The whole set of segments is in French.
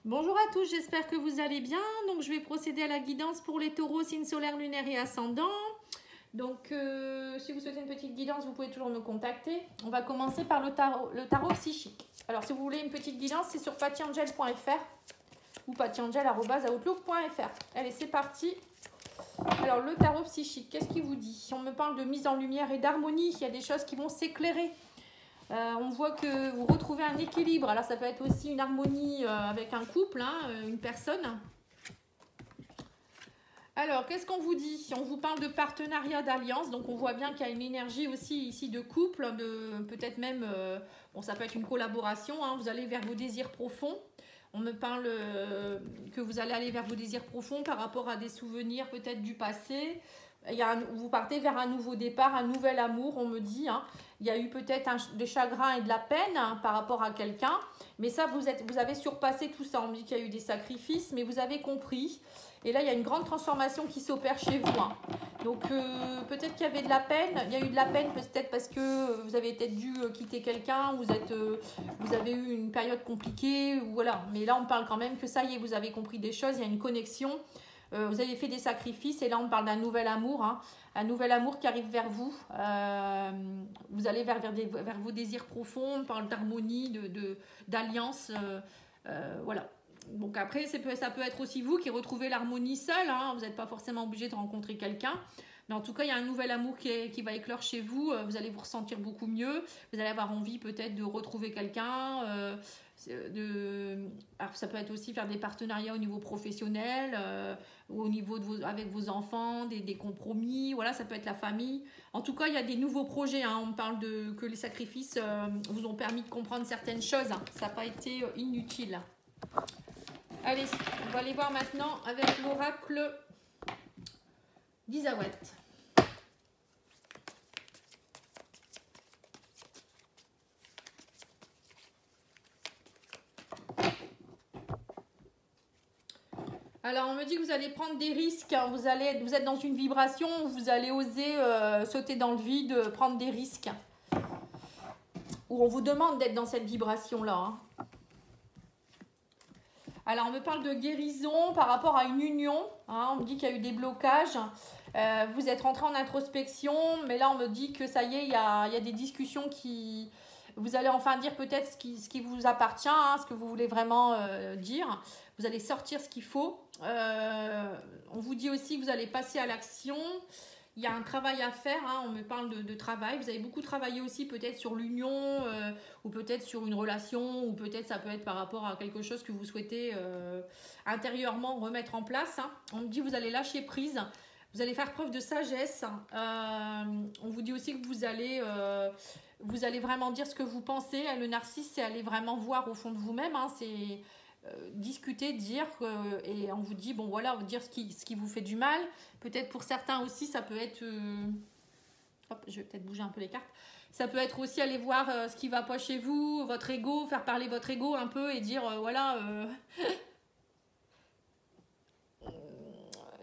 Bonjour à tous, j'espère que vous allez bien. Donc, je vais procéder à la guidance pour les taureaux, signe solaire, lunaire et ascendant. Donc, si vous souhaitez une petite guidance, vous pouvez toujours me contacter. On va commencer par le tarot psychique. Alors, si vous voulez une petite guidance, c'est sur pattyangel.fr ou pattyangel@outlook.fr. Allez, c'est parti. Alors, le tarot psychique, qu'est-ce qu'il vous dit? On me parle de mise en lumière et d'harmonie. Il y a des choses qui vont s'éclairer. On voit que vous retrouvez un équilibre. Alors, ça peut être aussi une harmonie avec un couple, une personne. Alors, qu'est-ce qu'on vous dit? On vous parle de partenariat, d'alliance. Donc, on voit bien qu'il y a une énergie aussi ici de couple, peut-être même, bon, ça peut être une collaboration. Vous allez vers vos désirs profonds. On me parle que vous allez aller vers vos désirs profonds par rapport à des souvenirs peut-être du passé. Vous partez vers un nouveau départ, un nouvel amour, on me dit. Il y a eu peut-être des chagrins et de la peine par rapport à quelqu'un. Mais ça, vous avez surpassé tout ça. On me dit qu'il y a eu des sacrifices, mais vous avez compris. Et là, il y a une grande transformation qui s'opère chez vous. Donc, peut-être qu'il y avait de la peine. Il y a eu de la peine peut-être parce que vous avez peut-être dû quitter quelqu'un. Vous avez eu une période compliquée. Voilà. Mais là, on parle quand même que ça y est, vous avez compris des choses. Il y a une connexion. Vous avez fait des sacrifices et là on parle d'un nouvel amour, un nouvel amour qui arrive vers vous. Vous allez vers vos désirs profonds, on parle d'harmonie, d'alliance, voilà. Donc après ça peut être aussi vous qui retrouvez l'harmonie seul, vous n'êtes pas forcément obligé de rencontrer quelqu'un. Mais en tout cas, il y a un nouvel amour qui va éclore chez vous. Vous allez vous ressentir beaucoup mieux. Vous allez avoir envie peut-être de retrouver quelqu'un. Alors ça peut être aussi faire des partenariats au niveau professionnel, ou au niveau avec vos enfants, des compromis. Voilà, ça peut être la famille. En tout cas, il y a des nouveaux projets. On parle que les sacrifices vous ont permis de comprendre certaines choses. Ça n'a pas été inutile. Allez, on va aller voir maintenant avec l'oracle d'Isawet. Alors, on me dit que vous allez prendre des risques. Vous êtes dans une vibration où vous allez oser sauter dans le vide, prendre des risques. Où on vous demande d'être dans cette vibration-là. Alors, on me parle de guérison par rapport à une union. On me dit qu'il y a eu des blocages. Vous êtes rentré en introspection. Mais là, on me dit que ça y est, il y a des discussions qui... Vous allez enfin dire peut-être ce qui vous appartient, ce que vous voulez vraiment dire. Vous allez sortir ce qu'il faut. On vous dit aussi que vous allez passer à l'action. Il y a un travail à faire, on me parle de travail. Vous avez beaucoup travaillé aussi peut-être sur l'union, ou peut-être sur une relation, ou peut-être ça peut être par rapport à quelque chose que vous souhaitez intérieurement remettre en place. On me dit que vous allez lâcher prise. Vous allez faire preuve de sagesse. On vous dit aussi que vous allez vraiment dire ce que vous pensez. Le narcisse, c'est aller vraiment voir au fond de vous-même. C'est discuter, dire, et on vous dit, bon voilà, dire ce qui vous fait du mal. Peut-être pour certains aussi, ça peut être... hop, je vais peut-être bouger un peu les cartes. Ça peut être aussi aller voir ce qui va pas chez vous, votre ego, faire parler votre ego un peu et dire, voilà...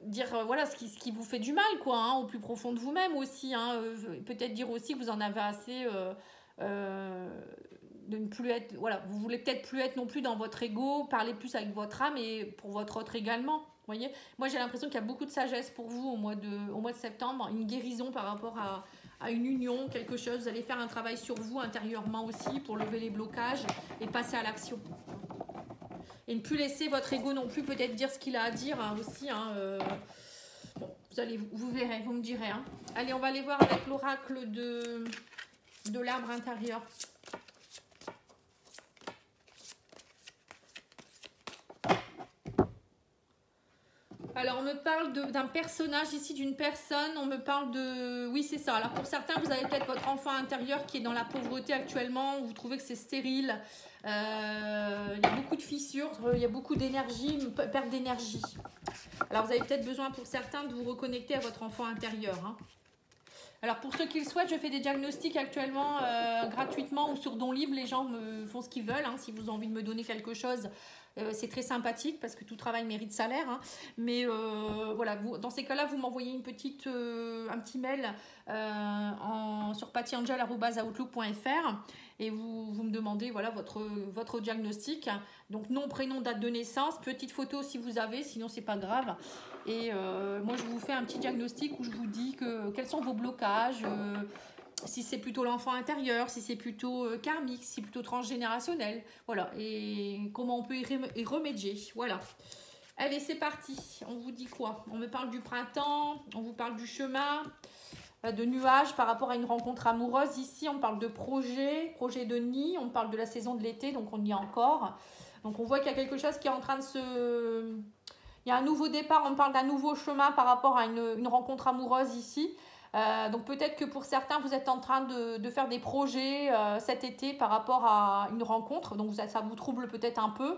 dire voilà ce qui vous fait du mal quoi, au plus profond de vous-même aussi, peut-être dire aussi que vous en avez assez de ne plus être, voilà, vous voulez peut-être plus être non plus dans votre ego, parler plus avec votre âme et pour votre autre également, voyez. Moi j'ai l'impression qu'il y a beaucoup de sagesse pour vous au mois de septembre, une guérison par rapport à une union, quelque chose, vous allez faire un travail sur vous intérieurement aussi pour lever les blocages et passer à l'action. Et ne plus laisser votre ego non plus peut-être dire ce qu'il a à dire aussi. Bon, vous verrez, vous me direz. Allez, on va aller voir avec l'oracle de l'arbre intérieur. Alors, on me parle d'un personnage ici, d'une personne. On me parle de... Oui, c'est ça. Alors, pour certains, vous avez peut-être votre enfant intérieur qui est dans la pauvreté actuellement. Vous trouvez que c'est stérile. Il y a beaucoup de fissures. Il y a beaucoup d'énergie, une perte d'énergie. Alors, vous avez peut-être besoin pour certains de vous reconnecter à votre enfant intérieur. Alors, pour ceux qui le souhaitent, je fais des diagnostics actuellement gratuitement ou sur don libre. Les gens me font ce qu'ils veulent. Si vous avez envie de me donner quelque chose... c'est très sympathique parce que tout travail mérite salaire. Mais voilà, dans ces cas-là, vous m'envoyez un petit mail sur pattyangel@outlook.fr et vous me demandez voilà, votre diagnostic. Donc nom, prénom, date de naissance, petite photo si vous avez, sinon c'est pas grave. Et moi je vous fais un petit diagnostic où je vous dis quels sont vos blocages, si c'est plutôt l'enfant intérieur, si c'est plutôt karmique, si c'est plutôt transgénérationnel, voilà, et comment on peut y remédier, voilà. Allez, c'est parti. On vous dit quoi? On me parle du printemps, on vous parle du chemin, de nuages par rapport à une rencontre amoureuse. Ici, on parle de projet de nid, on parle de la saison de l'été, donc on y est encore. Donc on voit qu'il y a quelque chose qui est en train de se... Il y a un nouveau départ, on parle d'un nouveau chemin par rapport à une rencontre amoureuse ici. Donc peut-être que pour certains, vous êtes en train de faire des projets cet été par rapport à une rencontre. Donc ça vous trouble peut-être un peu.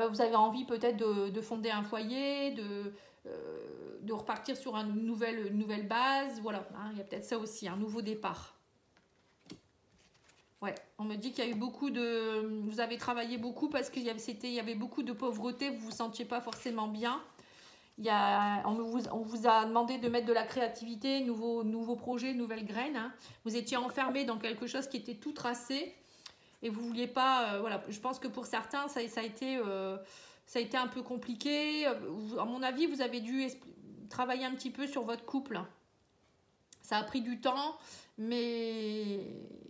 Vous avez envie peut-être de fonder un foyer, de repartir sur une nouvelle base. Voilà, hein, il y a peut-être ça aussi, un nouveau départ. Ouais, on me dit qu'il y a eu beaucoup de... Vous avez travaillé beaucoup parce qu'il y avait beaucoup de pauvreté, vous ne vous sentiez pas forcément bien. On vous a demandé de mettre de la créativité, nouveaux projets, nouvelles graines. Hein. Vous étiez enfermé dans quelque chose qui était tout tracé. Et vous ne vouliez pas... voilà, je pense que pour certains, ça a été un peu compliqué. À mon avis, vous avez dû travailler un petit peu sur votre couple. Ça a pris du temps, mais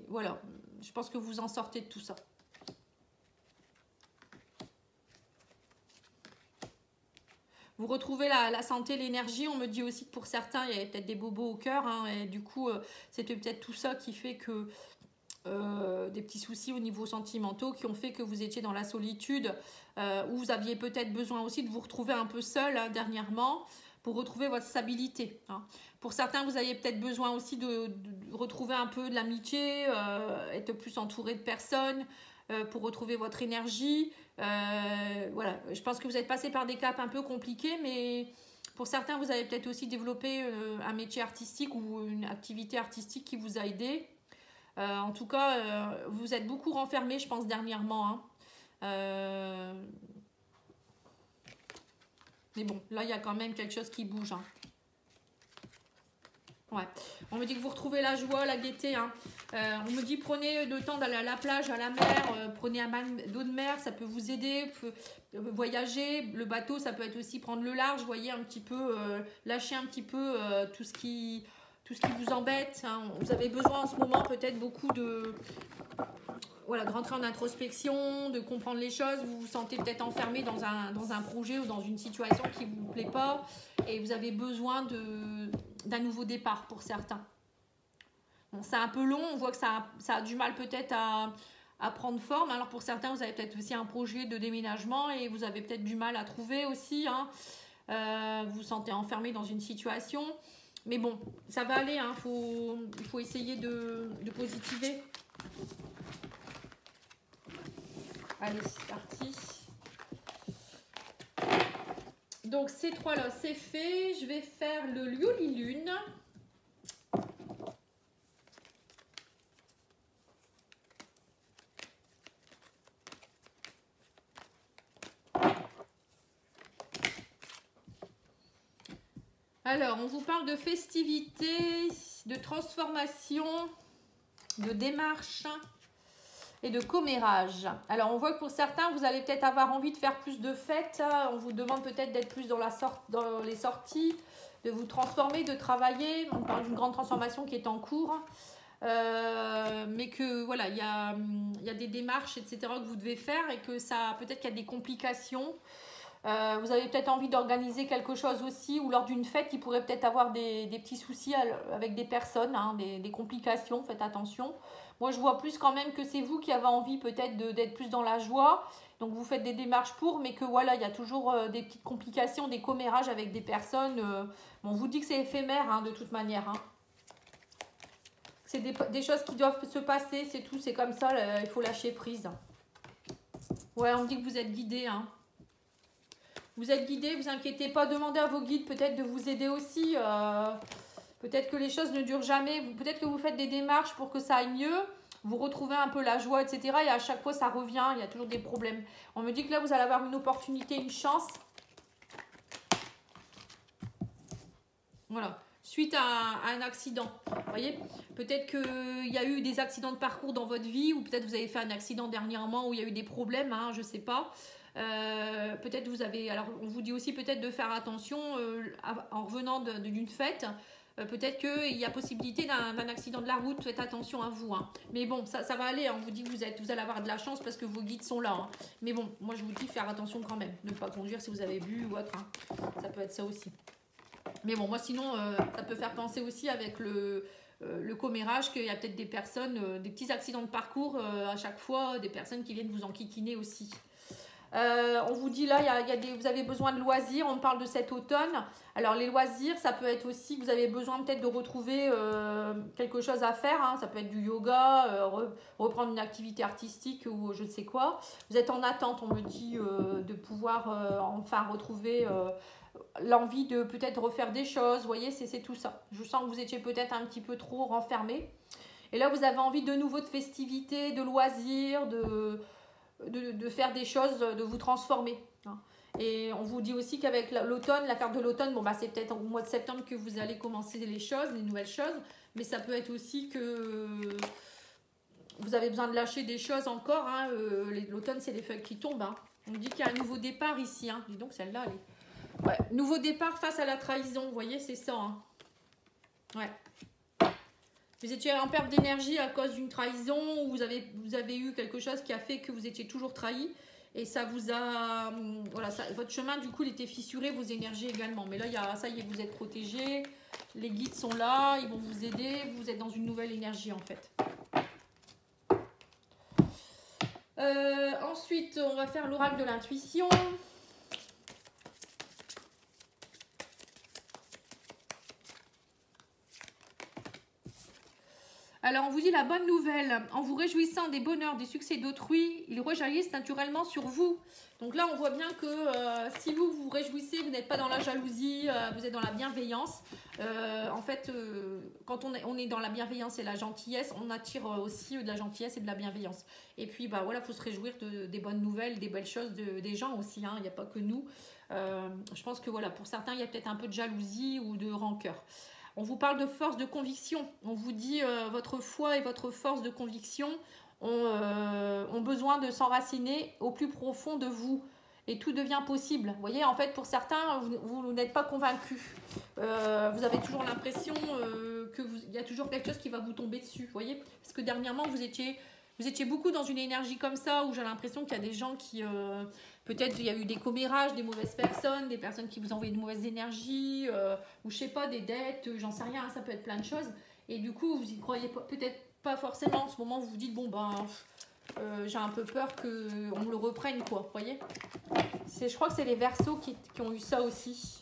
voilà, je pense que vous en sortez de tout ça. Vous retrouvez la santé, l'énergie. On me dit aussi que pour certains, il y avait peut-être des bobos au cœur. Hein, et du coup, c'était peut-être tout ça qui fait que... des petits soucis au niveau sentimentaux qui ont fait que vous étiez dans la solitude, où vous aviez peut-être besoin aussi de vous retrouver un peu seul hein, dernièrement pour retrouver votre stabilité. Hein. Pour certains, vous avez peut-être besoin aussi de retrouver un peu de l'amitié, être plus entouré de personnes pour retrouver votre énergie. Voilà, je pense que vous êtes passé par des caps un peu compliqués, mais pour certains, vous avez peut-être aussi développé un métier artistique ou une activité artistique qui vous a aidé. En tout cas, vous êtes beaucoup renfermé, je pense, dernièrement. Hein. Mais bon, là, il y a quand même quelque chose qui bouge. Hein. Ouais. On me dit que vous retrouvez la joie, la gaieté. Hein. On me dit prenez le temps d'aller à la plage, à la mer, prenez un bain d'eau de mer, ça peut vous aider. Voyager, le bateau, ça peut être aussi prendre le large, voyez un petit peu, lâcher un petit peu tout ce qui vous embête. Hein. Vous avez besoin en ce moment peut-être beaucoup de rentrer en introspection, de comprendre les choses. Vous vous sentez peut-être enfermé dans un projet ou dans une situation qui ne vous plaît pas et vous avez besoin d'un nouveau départ pour certains. Bon, c'est un peu long, on voit que ça a du mal peut-être à prendre forme. Alors pour certains, vous avez peut-être aussi un projet de déménagement et vous avez peut-être du mal à trouver aussi. Hein. Vous vous sentez enfermé dans une situation. Mais bon, ça va aller, hein. Il faut essayer de positiver. Allez, c'est parti. Donc, ces trois-là, c'est fait. Je vais faire le Liu-Li-Lune. Alors, on vous parle de festivités, de transformation, de démarche et de commérage. Alors, on voit que pour certains, vous allez peut-être avoir envie de faire plus de fêtes. On vous demande peut-être d'être plus dans les sorties, de vous transformer, de travailler. On parle d'une grande transformation qui est en cours. Mais que voilà, il y a des démarches, etc. que vous devez faire et que ça, peut-être qu'il y a des complications. Vous avez peut-être envie d'organiser quelque chose aussi ou lors d'une fête qui pourrait peut-être avoir des petits soucis avec des personnes, hein, des complications, faites attention. Moi je vois plus quand même que c'est vous qui avez envie peut-être d'être plus dans la joie, donc vous faites des démarches pour, mais que voilà, il y a toujours des petites complications, des commérages avec des personnes. Bon, on vous dit que c'est éphémère hein, de toute manière. Hein. C'est des choses qui doivent se passer, c'est tout, c'est comme ça, il faut lâcher prise. Ouais, on me dit que vous êtes guidé, hein. Vous êtes guidé, vous inquiétez pas, demandez à vos guides peut-être de vous aider aussi. Peut-être que les choses ne durent jamais, peut-être que vous faites des démarches pour que ça aille mieux, vous retrouvez un peu la joie, etc. Et à chaque fois ça revient, il y a toujours des problèmes. On me dit que là vous allez avoir une opportunité, une chance. Voilà, suite à un accident. Vous voyez, peut-être qu'il y a eu des accidents de parcours dans votre vie, ou peut-être vous avez fait un accident dernièrement où il y a eu des problèmes, hein, je ne sais pas. Peut-être vous avez... Alors, on vous dit aussi peut-être de faire attention en revenant d'une fête. Peut-être qu'il y a possibilité d'un accident de la route, faites attention à vous. Hein. Mais bon, ça va aller, hein. On vous dit que vous allez avoir de la chance parce que vos guides sont là. Hein. Mais bon, moi je vous dis faire attention quand même. Ne pas conduire si vous avez bu ou autre. Hein. Ça peut être ça aussi. Mais bon, moi sinon, ça peut faire penser aussi avec le commérage qu'il y a peut-être des personnes, des petits accidents de parcours à chaque fois, des personnes qui viennent vous enquiquiner aussi. On vous dit là, vous avez besoin de loisirs, on parle de cet automne. Alors les loisirs, ça peut être aussi que vous avez besoin peut-être de retrouver quelque chose à faire. Hein. Ça peut être du yoga, reprendre une activité artistique ou je ne sais quoi. Vous êtes en attente, on me dit, de pouvoir enfin retrouver l'envie de peut-être refaire des choses. Vous voyez, c'est tout ça. Je sens que vous étiez peut-être un petit peu trop renfermé. Et là, vous avez envie de nouveau de festivités, de loisirs, de faire des choses, de vous transformer. Et on vous dit aussi qu'avec l'automne, la carte de l'automne, bon, bah, c'est peut-être au mois de septembre que vous allez commencer les choses, les nouvelles choses, mais ça peut être aussi que vous avez besoin de lâcher des choses encore. Hein. L'automne, c'est les feuilles qui tombent. Hein. On dit qu'il y a un nouveau départ ici. Hein. Dis donc, celle-là, elle est... Ouais. Nouveau départ face à la trahison, vous voyez, c'est ça. Hein. Ouais. Vous étiez en perte d'énergie à cause d'une trahison, ou vous avez eu quelque chose qui a fait que vous étiez toujours trahi. Et ça vous a... Voilà, votre chemin, du coup, il était fissuré, vos énergies également. Mais là, ça y est, vous êtes protégé. Les guides sont là, ils vont vous aider. Vous êtes dans une nouvelle énergie, en fait. Ensuite, on va faire l'oracle de l'intuition. Alors, on vous dit la bonne nouvelle. En vous réjouissant des bonheurs, des succès d'autrui, ils rejaillissent naturellement sur vous. Donc là, on voit bien que si vous vous réjouissez, vous n'êtes pas dans la jalousie, vous êtes dans la bienveillance. En fait, quand on est dans la bienveillance et la gentillesse, on attire aussi de la gentillesse et de la bienveillance. Et puis, bah voilà, il faut se réjouir des bonnes nouvelles, des belles choses des gens aussi. Hein. Il n'y a pas que nous. Je pense que voilà, pour certains, il y a peut-être un peu de jalousie ou de rancœur. On vous parle de force de conviction. On vous dit votre foi et votre force de conviction ont besoin de s'enraciner au plus profond de vous. Et tout devient possible. Vous voyez, en fait, pour certains, vous n'êtes pas convaincus. Vous avez toujours l'impression qu'il y a toujours quelque chose qui va vous tomber dessus. Vous voyez, parce que dernièrement, vous étiez beaucoup dans une énergie comme ça, où j'ai l'impression qu'il y a des gens qui... peut-être il y a eu des commérages, des mauvaises personnes, des personnes qui vous envoient de mauvaises énergies, ou je sais pas, des dettes, j'en sais rien, ça peut être plein de choses. Et du coup, vous y croyez peut-être pas forcément. En ce moment, vous vous dites, bon ben, j'ai un peu peur qu'on me le reprenne, quoi, vous voyez. Je crois que c'est les Verseaux qui ont eu ça aussi.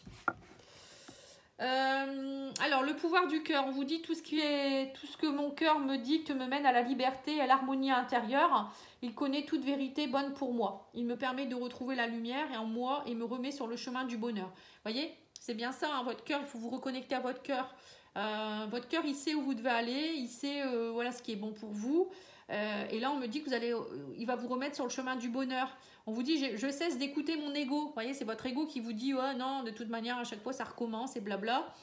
Alors, le pouvoir du cœur, on vous dit tout ce que mon cœur me dicte me mène à la liberté et à l'harmonie intérieure. Il connaît toute vérité bonne pour moi. Il me permet de retrouver la lumière en moi et me remet sur le chemin du bonheur. Vous voyez, c'est bien ça, hein, votre cœur, il faut vous reconnecter à votre cœur. Votre cœur, il sait où vous devez aller, il sait voilà ce qui est bon pour vous. Et là, on me dit que il va vous remettre sur le chemin du bonheur. On vous dit, je cesse d'écouter mon ego. Vous voyez, c'est votre ego qui vous dit, oh non, de toute manière, à chaque fois, ça recommence et blabla.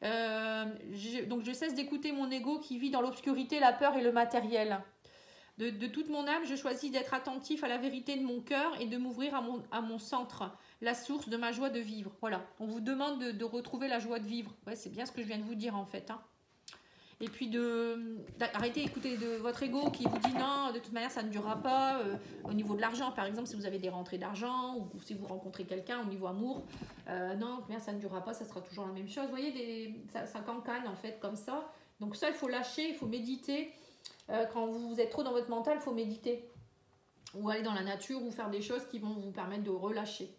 Donc, je cesse d'écouter mon ego qui vit dans l'obscurité, la peur et le matériel. De toute mon âme, je choisis d'être attentif à la vérité de mon cœur et de m'ouvrir à mon centre, la source de ma joie de vivre. Voilà, on vous demande de retrouver la joie de vivre. Ouais, c'est bien ce que je viens de vous dire en fait. Hein. Et puis d'arrêter d'écouter votre ego qui vous dit non, de toute manière ça ne durera pas. Au niveau de l'argent, par exemple, si vous avez des rentrées d'argent ou si vous rencontrez quelqu'un au niveau amour, non, ça ne durera pas, ça sera toujours la même chose. Vous voyez, ça cancane en fait comme ça. Donc ça, il faut lâcher, il faut méditer. Quand vous êtes trop dans votre mental, il faut méditer. Ou aller dans la nature ou faire des choses qui vont vous permettre de relâcher.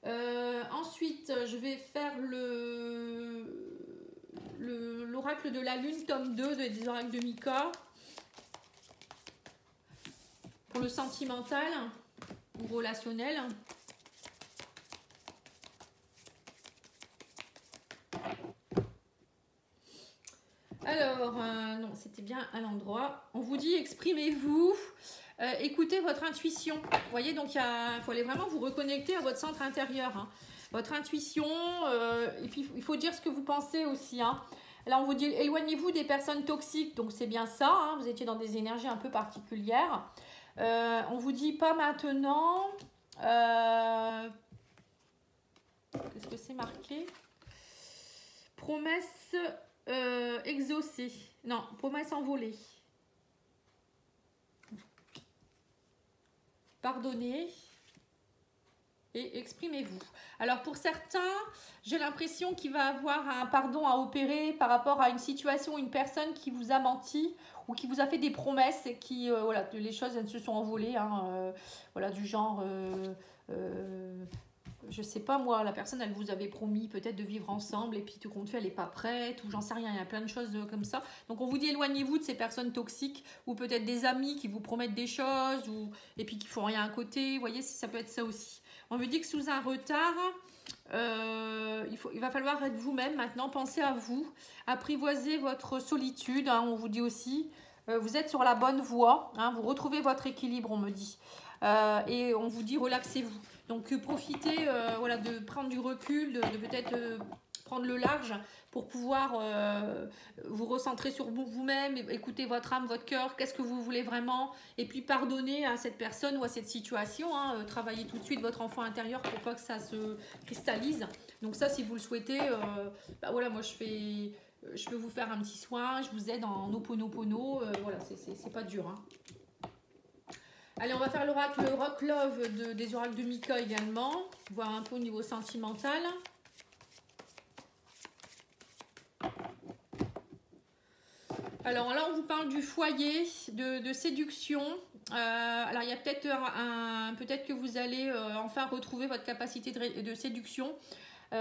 Ensuite, je vais faire l'oracle de la lune, tome 2 des oracles de Mika. Pour le sentimental ou relationnel. Alors, non, c'était bien à l'endroit. On vous dit, exprimez-vous, écoutez votre intuition. Vous voyez, donc il faut aller vraiment vous reconnecter à votre centre intérieur. Hein. votre intuition, et puis il faut dire ce que vous pensez aussi, hein. Là, on vous dit, éloignez-vous des personnes toxiques, donc c'est bien ça, hein, vous étiez dans des énergies un peu particulières. On vous dit pas maintenant. Qu'est-ce que c'est marqué? Promesse exaucée. Non, promesse envolée. Pardonnez et exprimez-vous. Alors pour certains, j'ai l'impression qu'il va avoir un pardon à opérer par rapport à une situation, une personne qui vous a menti ou qui vous a fait des promesses et qui, voilà, les choses elles se sont envolées, hein, voilà, du genre, je sais pas moi, la personne elle vous avait promis peut-être de vivre ensemble et puis tout compte fait elle n'est pas prête ou j'en sais rien, il y a plein de choses comme ça. Donc on vous dit éloignez-vous de ces personnes toxiques ou peut-être des amis qui vous promettent des choses et puis qui font rien à côté, vous voyez, ça peut être ça aussi. On me dit que sous un retard, il va falloir être vous-même maintenant, pensez à vous, apprivoisez votre solitude, hein, on vous dit aussi, vous êtes sur la bonne voie, hein, vous retrouvez votre équilibre on me dit, et on vous dit relaxez-vous. Donc profitez voilà, de prendre du recul, de peut-être prendre le large pour pouvoir vous recentrer sur vous-même, écouter votre âme, votre cœur, qu'est-ce que vous voulez vraiment, et puis pardonner à cette personne ou à cette situation, hein, travailler tout de suite votre enfant intérieur pour pas que ça se cristallise. Donc ça, si vous le souhaitez, bah voilà, moi je peux vous faire un petit soin, je vous aide en Ho'oponopono, voilà, c'est pas dur, hein. Allez, on va faire l'oracle Rock Love des oracles de Mika également, voir un peu au niveau sentimental. Alors là, on vous parle du foyer, de séduction. Alors, il y a peut-être peut-être que vous allez enfin retrouver votre capacité de séduction.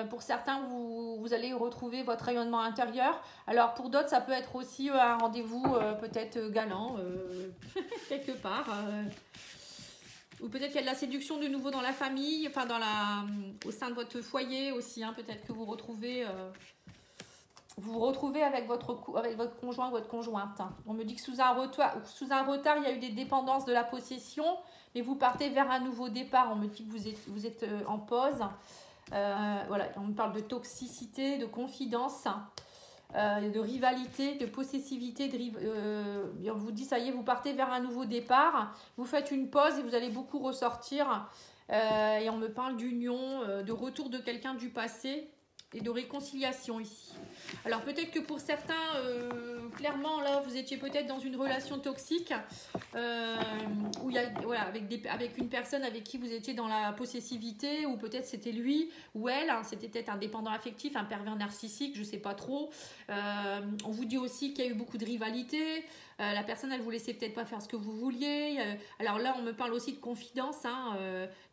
Pour certains, vous allez retrouver votre rayonnement intérieur. Alors, pour d'autres, ça peut être aussi un rendez-vous peut-être galant, quelque part. Ou peut-être qu'il y a de la séduction de nouveau dans la famille, enfin au sein de votre foyer aussi. Hein, peut-être que vous vous retrouvez avec votre conjoint ou votre conjointe. On me dit que sous un retard, il y a eu des dépendances de la possession, mais vous partez vers un nouveau départ. On me dit que vous êtes en pause. Voilà, on me parle de toxicité, de confidence, de rivalité, de possessivité. On vous dit, ça y est, vous partez vers un nouveau départ. Vous faites une pause et vous allez beaucoup ressortir. Et on me parle d'union, de retour de quelqu'un du passé et de réconciliation ici. Alors peut-être que pour certains, clairement là vous étiez peut-être dans une relation toxique où il y a, voilà, avec une personne avec qui vous étiez dans la possessivité, ou peut-être c'était lui ou elle, hein, c'était peut-être un dépendant affectif, un pervers narcissique, je sais pas trop. On vous dit aussi qu'il y a eu beaucoup de rivalité, la personne elle vous laissait peut-être pas faire ce que vous vouliez. Alors là on me parle aussi de confidence, hein,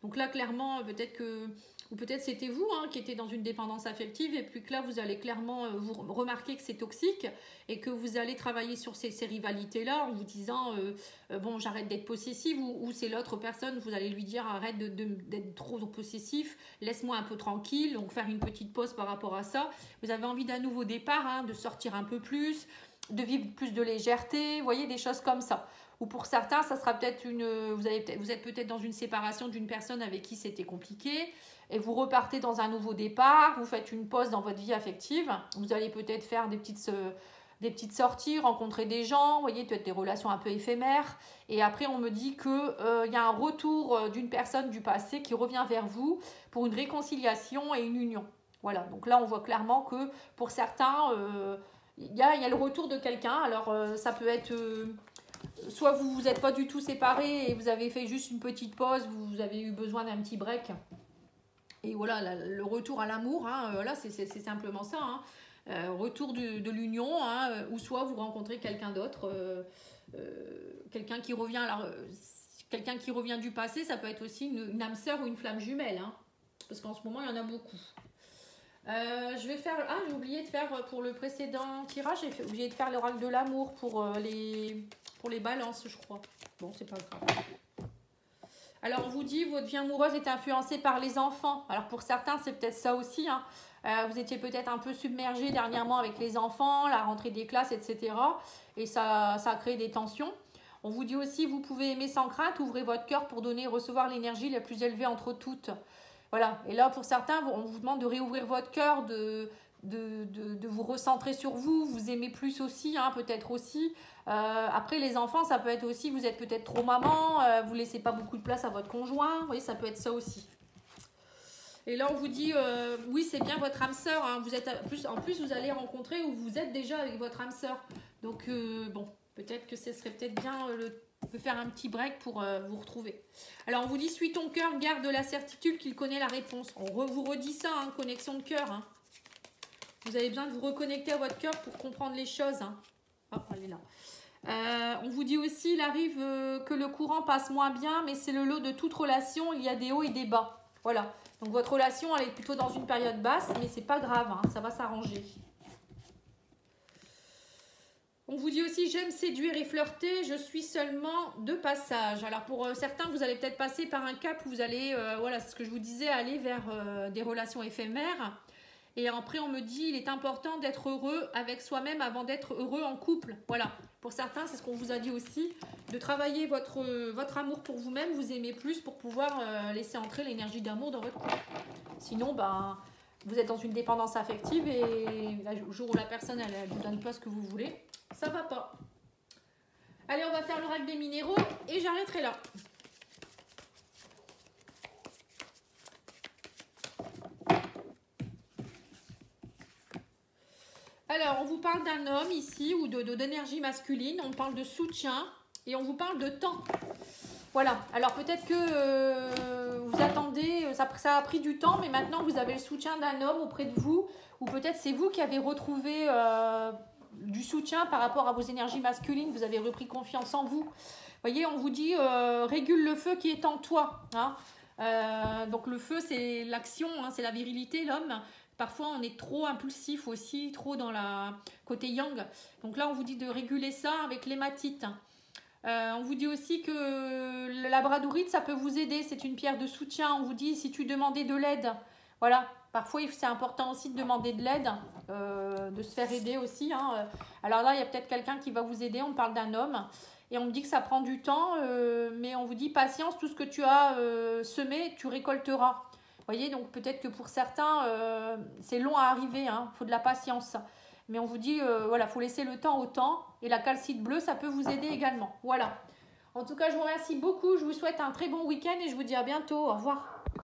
donc là clairement peut-être que ou peut-être c'était vous hein, qui étiez dans une dépendance affective et puis que là vous allez clairement vous remarquer que c'est toxique et que vous allez travailler sur ces rivalités-là en vous disant bon j'arrête d'être possessive, ou c'est l'autre personne, vous allez lui dire arrête d'être trop possessif, laisse-moi un peu tranquille, donc faire une petite pause par rapport à ça. Vous avez envie d'un nouveau départ, hein, de sortir un peu plus, de vivre plus de légèreté, vous voyez, des choses comme ça. Ou pour certains, ça sera peut-être vous êtes peut-être dans une séparation d'une personne avec qui c'était compliqué, et vous repartez dans un nouveau départ, vous faites une pause dans votre vie affective, vous allez peut-être faire des petites sorties, rencontrer des gens, vous voyez, peut-être des relations un peu éphémères, et après on me dit qu'il y a un retour d'une personne du passé qui revient vers vous pour une réconciliation et une union. Voilà, donc là on voit clairement que pour certains, il y a le retour de quelqu'un. Alors ça peut être... soit vous n'êtes pas du tout séparés et vous avez fait juste une petite pause, vous avez eu besoin d'un petit break. Et voilà, le retour à l'amour, hein, là c'est simplement ça. Hein. Retour de l'union, hein, ou soit vous rencontrez quelqu'un d'autre, quelqu'un qui revient. Alors, quelqu'un qui revient du passé, ça peut être aussi une âme sœur ou une flamme jumelle. Hein, parce qu'en ce moment, il y en a beaucoup. Je vais faire... Ah, j'ai oublié de faire pour le précédent tirage, j'ai oublié de faire l'oracle de l'amour pour les balances, je crois. Bon, c'est pas grave. Alors, on vous dit, votre vie amoureuse est influencée par les enfants. Alors, pour certains, c'est peut-être ça aussi. Hein. Vous étiez peut-être un peu submergé dernièrement avec les enfants, la rentrée des classes, etc. Et ça a créé des tensions. On vous dit aussi, vous pouvez aimer sans crainte, ouvrez votre cœur pour donner et recevoir l'énergie la plus élevée entre toutes. Voilà. Et là, pour certains, on vous demande de réouvrir votre cœur, de vous recentrer sur vous. Vous aimez plus aussi, hein, peut-être aussi. Après, les enfants, ça peut être aussi, vous êtes peut-être trop maman, vous laissez pas beaucoup de place à votre conjoint. Vous voyez, ça peut être ça aussi. Et là, on vous dit, oui, c'est bien votre âme sœur. Hein, en plus, vous allez rencontrer ou vous êtes déjà avec votre âme sœur. Donc, bon, peut-être que ce serait peut-être bien de faire un petit break pour vous retrouver. Alors, on vous dit, suis ton cœur, garde la certitude qu'il connaît la réponse. On vous redit ça, hein, connexion de cœur. Hein. Vous avez besoin de vous reconnecter à votre cœur pour comprendre les choses. Hein. Hop, elle est là. On vous dit aussi, il arrive que le courant passe moins bien, mais c'est le lot de toute relation. Il y a des hauts et des bas. Voilà. Donc, votre relation, elle est plutôt dans une période basse, mais c'est pas grave. Hein, ça va s'arranger. On vous dit aussi, j'aime séduire et flirter, je suis seulement de passage. Alors pour certains, vous allez peut-être passer par un cap où vous allez, voilà, c'est ce que je vous disais, aller vers des relations éphémères. Et après, on me dit, il est important d'être heureux avec soi-même avant d'être heureux en couple. Voilà, pour certains, c'est ce qu'on vous a dit aussi, de travailler votre amour pour vous-même, vous aimez plus pour pouvoir laisser entrer l'énergie d'amour dans votre couple. Sinon, ben, vous êtes dans une dépendance affective et le jour où la personne, elle ne vous donne pas ce que vous voulez, ça va pas. Allez, on va faire l'oracle des minéraux et j'arrêterai là. Alors, on vous parle d'un homme ici ou d'énergie masculine. On parle de soutien et on vous parle de temps. Voilà. Alors, peut-être que vous attendez, ça a pris du temps, mais maintenant, vous avez le soutien d'un homme auprès de vous. Ou peut-être c'est vous qui avez retrouvé du soutien par rapport à vos énergies masculines. Vous avez repris confiance en vous. Vous voyez, on vous dit régule le feu qui est en toi. Hein. Donc, le feu, c'est l'action, hein, c'est la virilité, l'homme. Parfois, on est trop impulsif aussi, trop dans la côté yang. Donc là, on vous dit de réguler ça avec l'hématite. On vous dit aussi que la labradorite, ça peut vous aider. C'est une pierre de soutien. On vous dit si tu demandais de l'aide. Voilà. Parfois, c'est important aussi de demander de l'aide, de se faire aider aussi. Hein. Alors là, il y a peut-être quelqu'un qui va vous aider. On parle d'un homme. Et on me dit que ça prend du temps. Mais on vous dit patience, tout ce que tu as semé, tu récolteras. Vous voyez, donc peut-être que pour certains, c'est long à arriver, hein, faut de la patience. Mais on vous dit, voilà, il faut laisser le temps au temps. Et la calcite bleue, ça peut vous aider également. Voilà. En tout cas, je vous remercie beaucoup. Je vous souhaite un très bon week-end et je vous dis à bientôt. Au revoir.